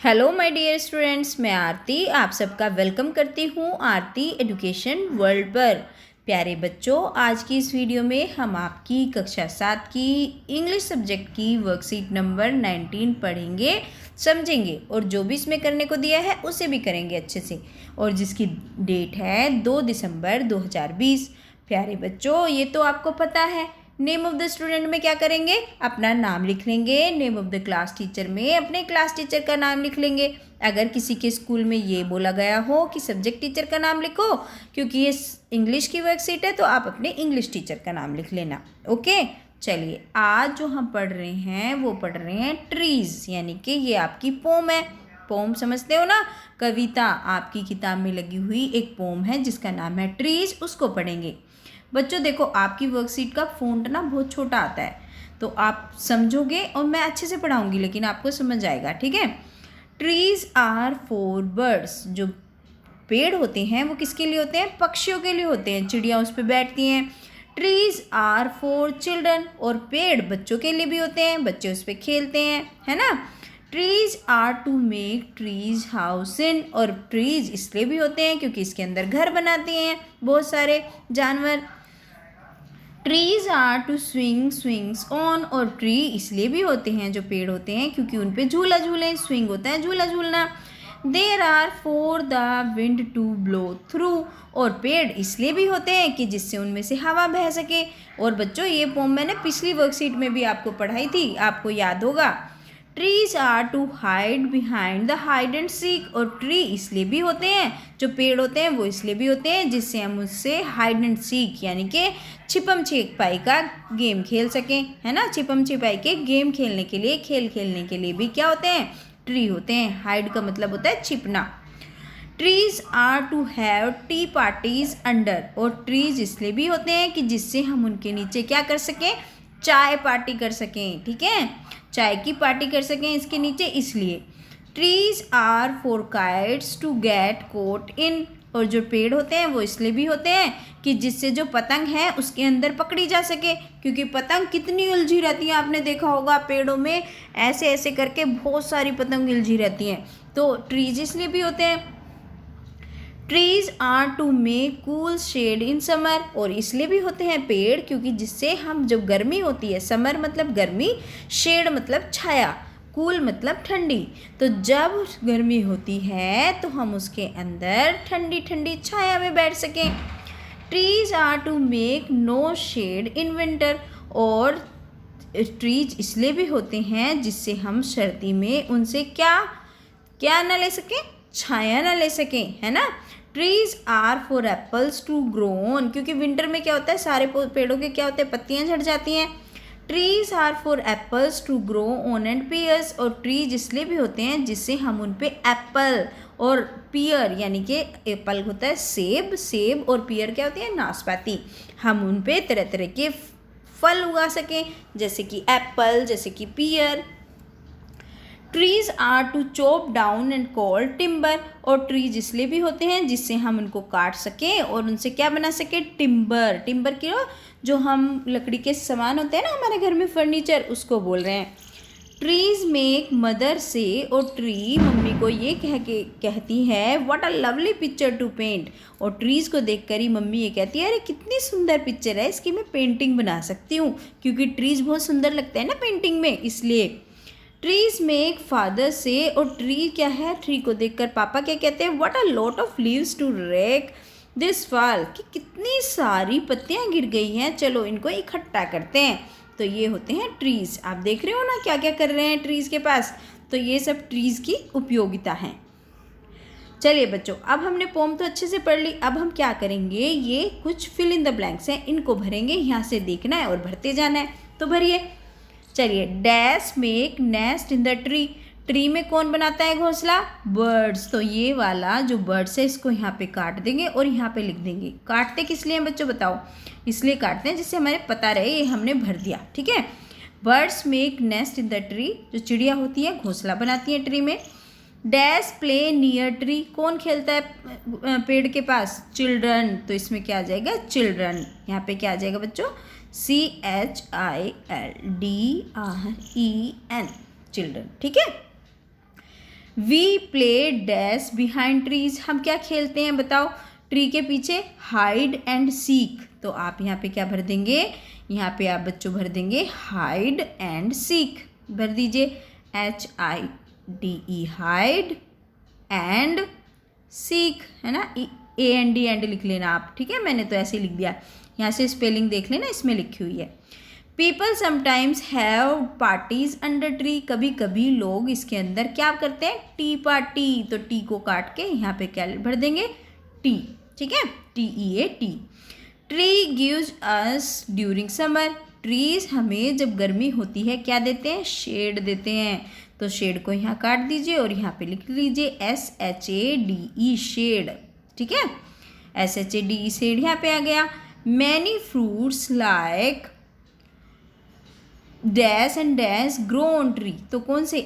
Hello my dear students, मैं आरती आप सबका वेलकम करती हूँ आरती एजुकेशन वर्ल्ड पर। प्यारे बच्चों, आज की इस वीडियो में हम आपकी कक्षा 7 की इंग्लिश सब्जेक्ट की वर्कशीट नंबर 19 पढ़ेंगे, समझेंगे और जो भी इसमें करने को दिया है उसे भी करेंगे अच्छे से, और जिसकी डेट है 2 दिसंबर 2020। प्यारे बच्चों, ये तो आपको पता है। नेम ऑफ द स्टूडेंट में क्या करेंगे, अपना नाम लिख लेंगे। Name of the class teacher में अपने क्लास टीचर का नाम लिख लेंगे। अगर किसी के स्कूल में ये बोला गया हो कि सब्जेक्ट टीचर का नाम लिखो, क्योंकि ये इंग्लिश की वर्कशीट है, तो आप अपने इंग्लिश टीचर का नाम लिख लेना। ओके, चलिए आज जो हम पढ़ रहे हैं वो पढ़ रहे हैं ट्रीज, यानी कि ये आपकी पोम है। पोम समझते हो ना, कविता आपकी किताब में लगी हुई एक पोम है जिसका नाम है ट्रीज, उसको पढ़ेंगे। बच्चों देखो, आपकी वर्कशीट का फ़ॉन्ट ना बहुत छोटा आता है, तो आप समझोगे और मैं अच्छे से पढ़ाऊंगी, लेकिन आपको समझ आएगा, ठीक है। ट्रीज आर फॉर बर्ड्स, जो पेड़ होते हैं वो किसके लिए होते हैं, पक्षियों के लिए होते हैं, चिड़िया उस पर बैठती हैं। ट्रीज आर फॉर चिल्ड्रन, और पेड़ बच्चों के लिए भी होते हैं, बच्चे उस पर खेलते हैं, है ना। Trees are to make trees house in, और ट्रीज इसलिए भी होते हैं क्योंकि इसके अंदर घर बनाते हैं बहुत सारे जानवर। Trees are to swing swings on, और ट्री इसलिए भी होते हैं, जो पेड़ होते हैं, क्योंकि उन पे झूला झूलें। स्विंग होता है झूला झूलना। There are for the wind to blow through, और पेड़ इसलिए भी होते हैं कि जिससे उनमें से हवा बह सके। और बच्चों, ये पोम मैंने पिछली वर्कशीट में भी आपको पढ़ाई थी, आपको याद होगा। Trees are to hide behind the hide and seek, और ट्री इसलिए भी होते हैं, जो पेड़ होते हैं वो इसलिए भी होते हैं जिससे हम उससे हाइड एंड सीक यानी कि छिपम छिपाई का गेम खेल सकें, है ना। छिपम छिपाई के गेम खेलने के लिए, खेल खेलने के लिए भी क्या होते हैं, ट्री होते हैं। हाइड का मतलब होता है छिपना। Trees are to have tea parties under, और ट्रीज इसलिए भी होते हैं कि जिससे हम उनके नीचे क्या कर सकें, चाय पार्टी कर सकें, ठीक है, चाय की पार्टी कर सकें इसके नीचे, इसलिए। Trees are for kites to get caught in, और जो पेड़ होते हैं वो इसलिए भी होते हैं कि जिससे जो पतंग है उसके अंदर पकड़ी जा सके, क्योंकि पतंग कितनी उलझी रहती है, आपने देखा होगा पेड़ों में ऐसे ऐसे करके बहुत सारी पतंग उलझी रहती हैं, तो ट्रीज इसलिए भी होते हैं। Trees are to make cool shade in summer, और इसलिए भी होते हैं पेड़ क्योंकि जिससे हम, जब गर्मी होती है, समर मतलब गर्मी, शेड मतलब छाया, कूल मतलब ठंडी, तो जब गर्मी होती है तो हम उसके अंदर ठंडी ठंडी छाया में बैठ सकें। Trees are to make no shade in winter, और ट्रीज इसलिए भी होते हैं जिससे हम सर्दी में उनसे क्या क्या ना ले सकें, छाया ना ले सकें, है ना। Trees are for apples to grow on, क्योंकि विंटर में क्या होता है, सारे पेड़ों के क्या होते हैं, पत्तियां झड़ जाती हैं। Trees are for apples to grow on and pears, और ट्रीज इसलिए भी होते हैं जिससे हम उन पे एप्पल और पियर, यानी कि एप्पल होता है सेब, सेब और पियर क्या होती है, नाशपाती, हम उन पे तरह तरह के फल उगा सकें, जैसे कि एप्पल, जैसे कि pear. Trees are to chop down and call timber, और ट्रीज इसलिए भी होते हैं जिससे हम उनको काट सकें और उनसे क्या बना सकें, टिम्बर। टिम्बर की जो हम लकड़ी के सामान होते हैं ना हमारे घर में, फर्नीचर, उसको बोल रहे हैं। ट्रीज मेक मदर से, और ट्री मम्मी को ये कहती है what a lovely picture to paint, और ट्रीज को देखकर ही मम्मी ये कहती है अरे कितनी सुंदर पिक्चर है, इसकी मैं पेंटिंग बना सकती हूँ, क्योंकि ट्रीज बहुत सुंदर लगते हैं ना पेंटिंग में, इसलिए। ट्रीज मेक फादर से, और ट्री क्या है, ट्री को देखकर पापा क्या कहते हैं, what a lot of leaves to rake this fall, कि कितनी सारी पत्तियां गिर गई हैं, चलो इनको इकट्ठा करते हैं। तो ये होते हैं ट्रीज। आप देख रहे हो ना क्या क्या कर रहे हैं ट्रीज के पास, तो ये सब ट्रीज की उपयोगिता है। चलिए बच्चों, अब हमने पोम तो अच्छे से पढ़ ली, अब हम क्या करेंगे, ये कुछ फिल इन द ब्लैंक्स हैं, इनको भरेंगे, यहाँ से देखना है और भरते जाना है, तो भरिए। चलिए, dash make nest in the tree, tree में कौन बनाता है घोंसला, बर्ड्स, तो ये वाला जो बर्ड्स है इसको यहाँ पे काट देंगे और यहाँ पे लिख देंगे। काटते किस लिए हैं बच्चों बताओ, इसलिए काटते हैं जिससे हमारे पता रहे ये हमने भर दिया, ठीक है। Birds make nest in the tree, जो चिड़िया होती है घोंसला बनाती है ट्री में। डैश प्ले नियर ट्री, कौन खेलता है पेड़ के पास, चिल्ड्रन, तो इसमें क्या आ जाएगा, चिल्ड्रन, यहाँ पे क्या आ जाएगा बच्चों, CHILDREN, चिल्ड्रन, ठीक है। We play dash behind trees, हम क्या खेलते हैं बताओ, ट्री के पीछे हाइड एंड सीक। तो आप यहाँ पे क्या भर देंगे, यहाँ पे आप बच्चों भर देंगे हाइड एंड सीक, भर दीजिए HIDE हाइड एंड सीक, है ना, AND एंड लिख लेना आप, ठीक है, मैंने तो ऐसे ही लिख दिया, यहाँ से स्पेलिंग देख लेना, इसमें लिखी हुई है। People sometimes have parties under tree, कभी कभी लोग इसके अंदर क्या करते हैं, टी पार्टी, तो टी को काट के यहाँ पे क्या भर देंगे, टी, ठीक है, TEA। Tree gives us during summer, trees हमें जब गर्मी होती है क्या देते हैं, शेड देते हैं, तो शेड को यहाँ काट दीजिए और यहाँ पे लिख लीजिए SHADE शेड, ठीक है, SHADE शेड यहाँ पे आ गया। Many fruits like dash and dash grow on tree, तो कौन से,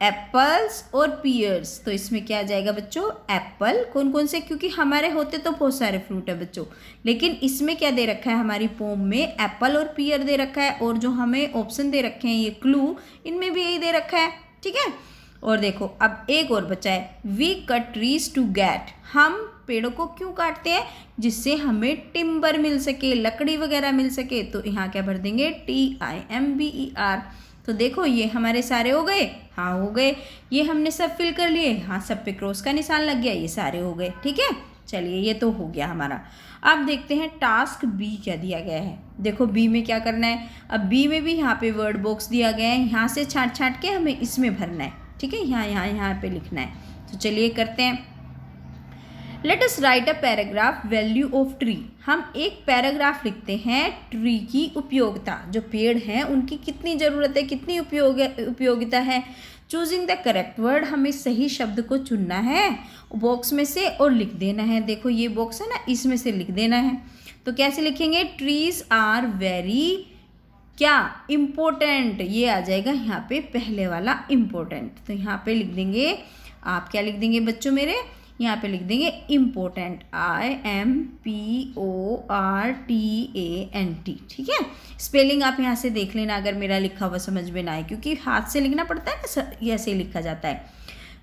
एप्पल्स और पियर्स, तो इसमें क्या आ जाएगा बच्चों, एप्पल, कौन कौन से, क्योंकि हमारे होते तो बहुत सारे फ्रूट है बच्चों, लेकिन इसमें क्या दे रखा है, हमारी पोम में एप्पल और पियर दे रखा है, और जो हमें ऑप्शन दे रखे हैं ये क्लू, इनमें भी यही दे रखा है, ठीक है। और देखो अब एक और बचा है, we cut trees to get, हम पेड़ों को क्यों काटते हैं, जिससे हमें टिम्बर मिल सके, लकड़ी वगैरह मिल सके, तो यहाँ क्या भर देंगे, TIMBER। तो देखो ये हमारे सारे हो गए, हाँ हो गए, ये हमने सब फिल कर लिए, हाँ सब पे क्रॉस का निशान लग गया, ये सारे हो गए, ठीक है। चलिए ये तो हो गया हमारा। अब देखते हैं टास्क B क्या दिया गया है। देखो B में क्या करना है, अब B में भी यहाँ पे वर्ड बॉक्स दिया गया है, यहाँ से छाट छाट के हमें इसमें भरना है, ठीक है, यहाँ पे लिखना है। तो चलिए करते हैं। Let us right a paragraph value of tree, हम एक पैराग्राफ लिखते हैं ट्री की उपयोगिता, जो पेड़ हैं उनकी कितनी ज़रूरत है, कितनी उपयोगिता है। चूजिंग द करेक्ट वर्ड, हमें सही शब्द को चुनना है बॉक्स में से और लिख देना है। देखो ये बॉक्स है ना, इसमें से लिख देना है। तो कैसे लिखेंगे, ट्रीज आर वेरी क्या इम्पोर्टेंट, ये आ जाएगा यहाँ पे पहले वाला इम्पोर्टेंट, तो यहाँ पे लिख देंगे, आप क्या लिख देंगे बच्चों मेरे, यहाँ पे लिख देंगे इम्पोर्टेंट, IMPORTANT, ठीक है। स्पेलिंग आप यहाँ से देख लेना अगर मेरा लिखा हुआ समझ में ना आए, क्योंकि हाथ से लिखना पड़ता है ना, ऐसे ही लिखा जाता है।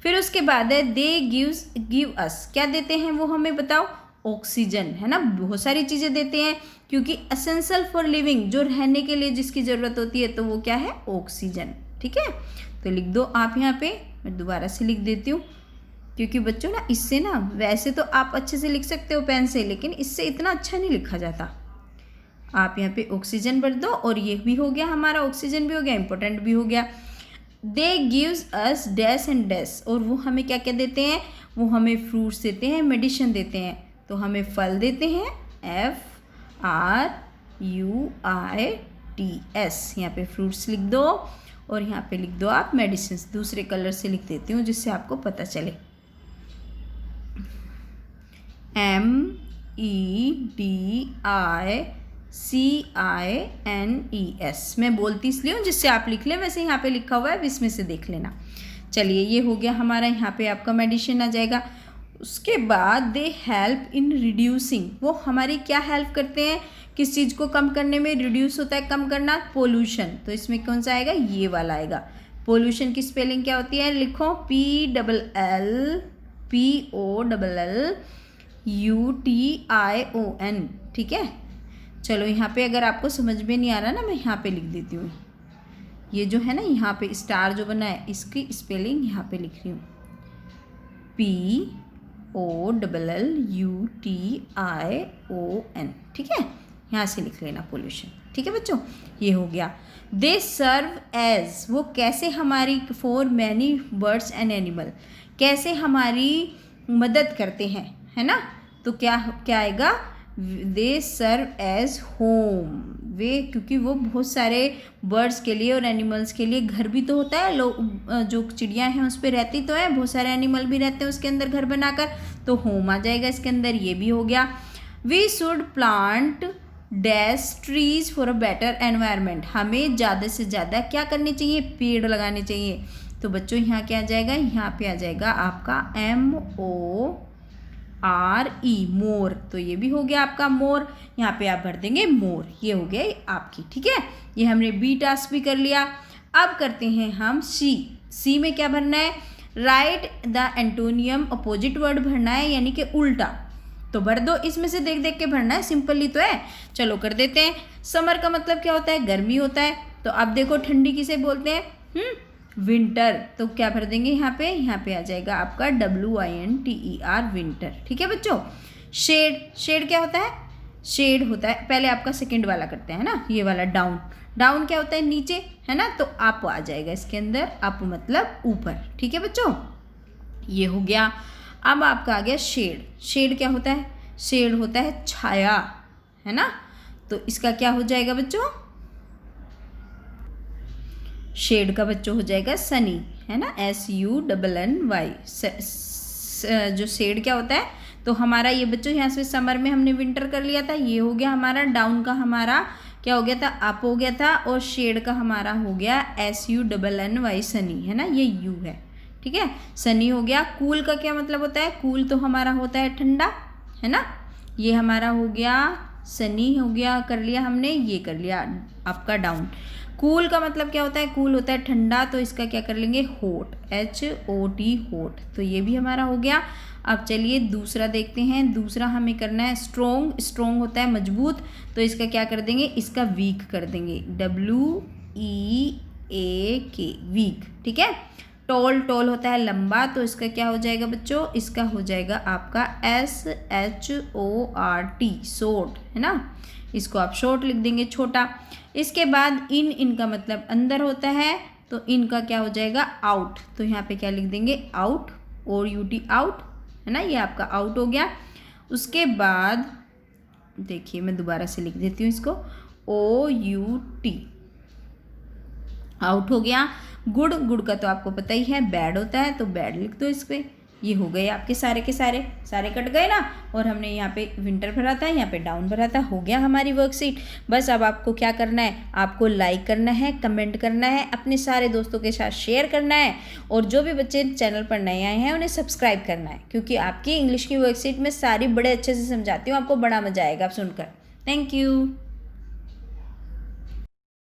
फिर उसके बाद है दे गिव अस, क्या देते हैं वो हमें बताओ, ऑक्सीजन, है ना, बहुत सारी चीज़ें देते हैं, क्योंकि एसेंशियल फॉर लिविंग, जो रहने के लिए जिसकी ज़रूरत होती है, तो वो क्या है, ऑक्सीजन, ठीक है। तो लिख दो आप यहाँ पे, मैं दोबारा से लिख देती हूँ, क्योंकि बच्चों ना इससे ना, वैसे तो आप अच्छे से लिख सकते हो पेन से, लेकिन इससे इतना अच्छा नहीं लिखा जाता। आप यहाँ पे ऑक्सीजन भर दो, और ये भी हो गया हमारा, ऑक्सीजन भी हो गया, इंपॉर्टेंट भी हो गया। They gives us dash and dash, और वो हमें क्या क्या देते हैं, वो हमें फ्रूट्स देते हैं, मेडिसिन देते हैं, तो हमें फल देते हैं, FRUITS, यहाँ पे फ्रूट्स लिख दो, और यहाँ पे लिख दो आप मेडिसिन, दूसरे कलर से लिख देती हूँ जिससे आपको पता चले, MEDICINES, मैं बोलती इसलिए हूँ जिससे आप लिख लें, वैसे यहाँ पे लिखा हुआ है, इसमें से देख लेना। चलिए ये हो गया हमारा, यहाँ पे आपका मेडिसिन आ जाएगा। उसके बाद दे हेल्प इन रिड्यूसिंग, वो हमारी क्या हेल्प करते हैं, किस चीज़ को कम करने में, रिड्यूस होता है कम करना, पोल्यूशन, तो इसमें कौन सा आएगा, ये वाला आएगा। पोल्यूशन की स्पेलिंग क्या होती है, लिखो PLLPOUTION, ठीक है। चलो यहाँ पे अगर आपको समझ में नहीं आ रहा ना, मैं यहाँ पे लिख देती हूँ, ये जो है ना यहाँ पे स्टार जो बना है, इसकी स्पेलिंग यहाँ पे लिख रही हूँ, POLLUTION, ठीक है, यहाँ से लिख लेना पोल्यूशन, ठीक है बच्चों, ये हो गया। दे सर्व एज, वो कैसे हमारी, for many birds and animal, कैसे हमारी मदद करते हैं, है ना, तो क्या क्या आएगा, दे सर्व एज होम, वे, क्योंकि वो बहुत सारे बर्ड्स के लिए और एनिमल्स के लिए घर भी तो होता है, लोग जो चिड़िया हैं उस पर रहती तो है, बहुत सारे एनिमल भी रहते हैं उसके अंदर घर बनाकर, तो होम आ जाएगा इसके अंदर, ये भी हो गया। We should plant dash trees for a better environment, हमें ज़्यादा से ज़्यादा क्या करने चाहिए, पेड़ लगाने चाहिए। तो बच्चों यहाँ क्या आ जाएगा, यहाँ पे आ जाएगा आपका MORE, मोर, तो ये भी हो गया आपका मोर, यहाँ पे आप भर देंगे मोर, ये हो गया आपकी, ठीक है। ये हमने B टास्क भी कर लिया। अब करते हैं हम C में क्या भरना है, right the antonym opposite word भरना है, यानी कि उल्टा। तो भर दो, इसमें से देख देख के भरना है, सिंपली तो है। चलो कर देते हैं। समर का मतलब क्या होता है? गर्मी होता है। तो अब देखो ठंडी किसे बोलते हैं? विंटर। तो क्या भर देंगे यहाँ पे आ जाएगा आपका WINTER विंटर। ठीक है बच्चों। शेड, शेड क्या होता है? शेड होता है, पहले आपका सेकंड वाला करते हैं ना, ये वाला डाउन। डाउन क्या होता है? नीचे, है ना। तो अप आ जाएगा इसके अंदर, अप मतलब ऊपर। ठीक है बच्चों, ये हो गया। अब आपका आ गया शेड। शेड क्या होता है? शेड होता है छाया, है ना। तो इसका क्या हो जाएगा बच्चों? शेड का बच्चों हो जाएगा सनी, है ना, SUNNY। जो शेड क्या होता है? तो हमारा ये बच्चों यहाँ से समर में हमने विंटर कर लिया था, ये हो गया हमारा। डाउन का हमारा क्या हो गया था? अप हो गया था। और शेड का हमारा हो गया SUNNY सनी, है ना, ये यू है। ठीक है, सनी हो गया। कूल का क्या मतलब होता है? कूल तो हमारा होता है ठंडा, है ना। ये हमारा हो गया सनी हो गया, कर लिया हमने, ये कर लिया आपका डाउन। कूल का मतलब क्या होता है? कूल होता है ठंडा। तो इसका क्या कर लेंगे? होट, HOT होट। तो ये भी हमारा हो गया। अब चलिए दूसरा देखते हैं। दूसरा हमें करना है स्ट्रोंग। स्ट्रोंग होता है मजबूत। तो इसका क्या कर देंगे? इसका वीक कर देंगे, WEAK वीक। ठीक है। टॉल, टॉल होता है लंबा। तो इसका क्या हो जाएगा बच्चों? इसका हो जाएगा आपका SHORT शॉर्ट, है ना। इसको आप शॉर्ट लिख देंगे, छोटा। इसके बाद इनका मतलब अंदर होता है। तो इनका क्या हो जाएगा? आउट। तो यहाँ पे क्या लिख देंगे? आउट, OUT आउट, है ना। ये आपका आउट हो गया। उसके बाद देखिए मैं दोबारा से लिख देती हूँ इसको, OUT आउट हो गया। गुड, गुड का तो आपको पता ही है बैड होता है, तो बैड लिख दो इस पर। ये हो गए आपके सारे के सारे, सारे कट गए ना। और हमने यहाँ पे विंटर भरा था, यहाँ पे डाउन भरा था। हो गया हमारी वर्कशीट। बस अब आपको क्या करना है? आपको लाइक करना है, कमेंट करना है, अपने सारे दोस्तों के साथ शेयर करना है। और जो भी बच्चे चैनल पर नए आए हैं उन्हें सब्सक्राइब करना है, क्योंकि आपकी इंग्लिश की वर्कशीट में सारी बड़े अच्छे से समझाती हूँ, आपको बड़ा मजा आएगा आप सुनकर। Thank you.